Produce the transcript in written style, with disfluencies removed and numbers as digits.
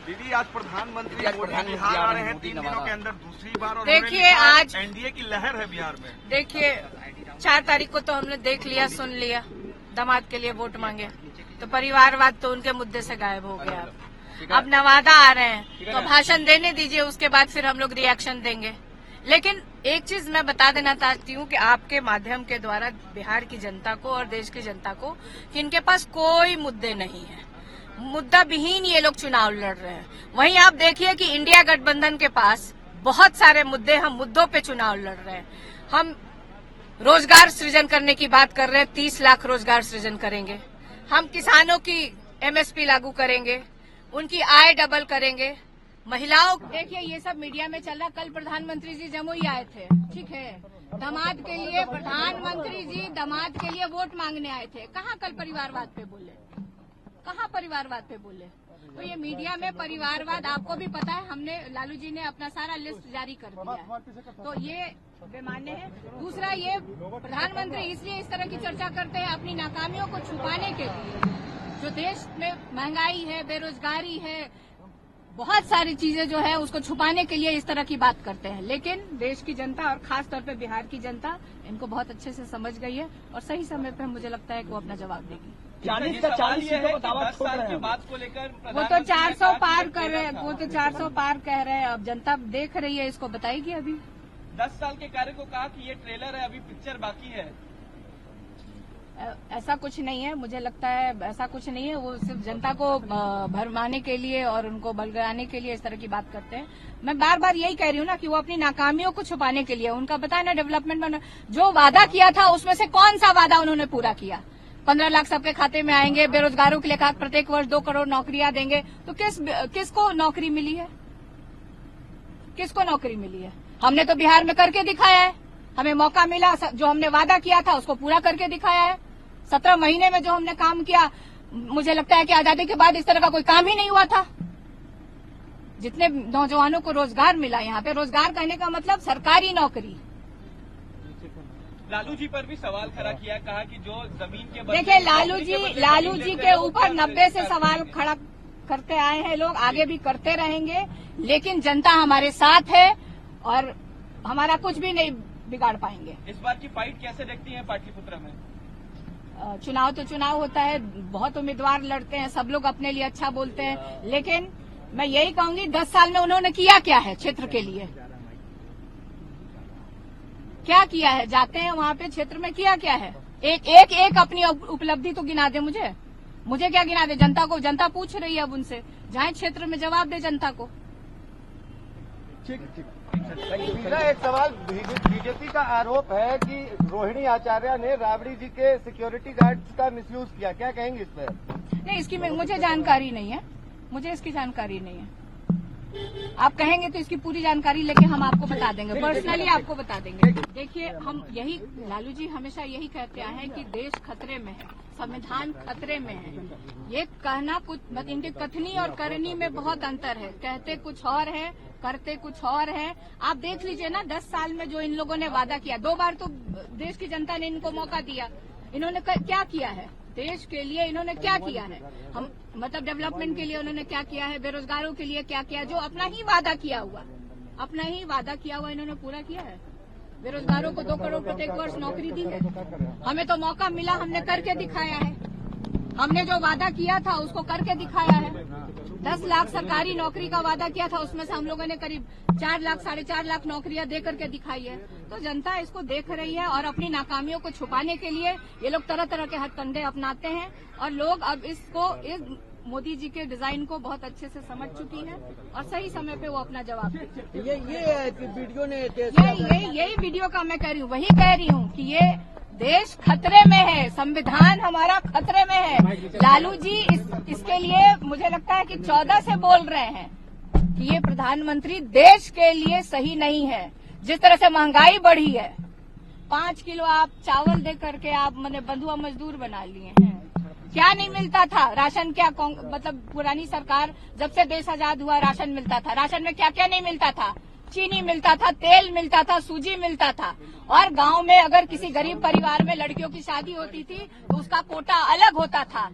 दीदी आज प्रधानमंत्री बिहार आ रहे हैं 3 दिनों के अंदर दूसरी बार। और देखिए आज एनडीए की लहर है बिहार में। देखिए 4 तारीख को तो हमने देख लिया, सुन लिया, दामाद के लिए वोट मांगे तो परिवारवाद तो उनके मुद्दे से गायब हो गया। अब नवादा आ रहे हैं तो भाषण देने दीजिए, उसके बाद फिर हम लोग रिएक्शन देंगे। लेकिन एक चीज मैं बता देना चाहती हूँ कि आपके माध्यम के द्वारा बिहार की जनता को और देश की जनता को कि इनके पास कोई मुद्दे नहीं है, मुद्दा विहीन ये लोग चुनाव लड़ रहे हैं। वहीं आप देखिए कि इंडिया गठबंधन के पास बहुत सारे मुद्दे, हम मुद्दों पे चुनाव लड़ रहे हैं। हम रोजगार सृजन करने की बात कर रहे हैं, 30 लाख रोजगार सृजन करेंगे। हम किसानों की एमएसपी लागू करेंगे, उनकी आय डबल करेंगे। महिलाओं, देखिए ये सब मीडिया में चल रहा। कल प्रधानमंत्री जी जमुई आए थे, ठीक है, दामाद के लिए, प्रधानमंत्री जी दामाद के लिए वोट मांगने आए थे। कहाँ कल परिवारवाद पे बोले, कहाँ परिवारवाद पे बोले? तो ये मीडिया में परिवारवाद, आपको भी पता है, हमने लालू जी ने अपना सारा लिस्ट जारी कर दिया, तो ये बेमान्य है। दूसरा, ये प्रधानमंत्री इसलिए इस तरह की चर्चा करते हैं अपनी नाकामियों को छुपाने के लिए। जो देश में महंगाई है, बेरोजगारी है, बहुत सारी चीजें जो है उसको छुपाने के लिए इस तरह की बात करते हैं। लेकिन देश की जनता और खास तौर पे बिहार की जनता इनको बहुत अच्छे से समझ गई है और सही समय पे मुझे लगता है कि वो अपना जवाब देगी। 40 का 40 सीटों का दावा छोड़ रहे हैं। बात को लेकर वो तो 400 पार कर रहे हैं, वो तो 400 पार कह रहे हैं। अब जनता देख रही है, इसको बताएगी। अभी 10 साल के कार्य को कहा कि ये ट्रेलर है, अभी पिक्चर बाकी है। ऐसा कुछ नहीं है, मुझे लगता है ऐसा कुछ नहीं है। वो सिर्फ जनता को भरमाने के लिए और उनको बलगाने के लिए इस तरह की बात करते हैं। मैं बार बार यही कह रही हूँ ना कि वो अपनी नाकामियों को छुपाने के लिए, उनका बताया ना डेवलपमेंट में जो वादा किया था उसमें से कौन सा वादा उन्होंने पूरा किया? 15 लाख सबके खाते में आएंगे, बेरोजगारों के लिए कहा प्रत्येक वर्ष 2 करोड़ नौकरियां देंगे। तो किसको नौकरी मिली है? किसको नौकरी मिली है? हमने तो बिहार में करके दिखाया है, हमें मौका मिला, जो हमने वादा किया था उसको पूरा करके दिखाया है। 17 महीने में जो हमने काम किया, मुझे लगता है कि आजादी के बाद इस तरह का कोई काम ही नहीं हुआ था। जितने नौजवानों को रोजगार मिला, यहाँ पे रोजगार कहने का मतलब सरकारी नौकरी। लालू जी पर भी सवाल खड़ा किया, कहा कि जो जमीन के देखिए लालू जी के ऊपर 90 से सवाल खड़ा करते आए हैं लोग, आगे भी करते रहेंगे। लेकिन जनता हमारे साथ है और हमारा कुछ भी नहीं बिगाड़ पाएंगे। इस बार की फाइट कैसे देखती हैं पाटलिपुत्र में? चुनाव तो चुनाव होता है, बहुत उम्मीदवार लड़ते हैं, सब लोग अपने लिए अच्छा बोलते हैं। लेकिन मैं यही कहूंगी 10 साल में उन्होंने किया क्या है क्षेत्र के लिए? क्या किया है? जाते हैं वहाँ पे क्षेत्र में, किया क्या है? एक अपनी उपलब्धि तो गिना दे मुझे क्या गिना दे? जनता को, जनता पूछ रही है अब उनसे, जाए क्षेत्र में जवाब दे जनता को। एक सवाल, बीजेपी का आरोप है कि रोहिणी आचार्य ने राबड़ी जी के सिक्योरिटी गार्ड्स का मिसयूज किया, क्या कहेंगे इस पर? नहीं, इसकी मुझे जानकारी नहीं है, मुझे इसकी जानकारी नहीं है। आप कहेंगे तो इसकी पूरी जानकारी लेके हम आपको बता देंगे, पर्सनली आपको बता देंगे। देखिए, हम यही, लालू जी हमेशा यही कहते आए हैं कि देश खतरे में है, संविधान खतरे में है। ये कहना कुछ, इनके कथनी और करनी में बहुत अंतर है। कहते कुछ और है, करते कुछ और है। आप देख लीजिए ना, 10 साल में जो इन लोगों ने वादा किया, 2 बार तो देश की जनता ने इनको मौका दिया। इन्होंने क्या किया है देश के लिए? इन्होंने क्या किया है? हम मतलब डेवलपमेंट के लिए उन्होंने क्या किया है? बेरोजगारों के लिए क्या किया? जो अपना ही वादा किया हुआ इन्होंने पूरा किया है। बेरोजगारों को 2 करोड़ प्रत्येक वर्ष नौकरी दी है। हमें तो मौका मिला, हमने करके दिखाया है। हमने जो वादा किया था उसको करके दिखाया है। 10 लाख सरकारी नौकरी का वादा किया था, उसमें से हम लोगों ने करीब 4 लाख 4.5 लाख नौकरियां दे करके दिखाई है। तो जनता इसको देख रही है और अपनी नाकामियों को छुपाने के लिए ये लोग तरह तरह के हथकंडे अपनाते हैं। और लोग अब इस मोदी जी के डिजाइन को बहुत अच्छे से समझ चुकी है और सही समय पे वो अपना जवाब देती है। ये वीडियो ने यही वीडियो का मैं कह रही हूँ, वही कह रही हूँ कि ये देश खतरे में है, संविधान हमारा खतरे में है। लालू जी इसके लिए मुझे लगता है कि 14 से बोल रहे हैं कि ये प्रधानमंत्री देश के लिए सही नहीं है। जिस तरह से महंगाई बढ़ी है, 5 किलो आप चावल दे करके आप मैंने बंधुआ मजदूर बना लिए हैं। क्या नहीं मिलता था? राशन क्या मतलब पुरानी सरकार जब से देश आजाद हुआ राशन मिलता था। राशन में क्या क्या नहीं मिलता था? चीनी मिलता था, तेल मिलता था, सूजी मिलता था। और गांव में अगर किसी गरीब परिवार में लड़कियों की शादी होती थी तो उसका कोटा अलग होता था।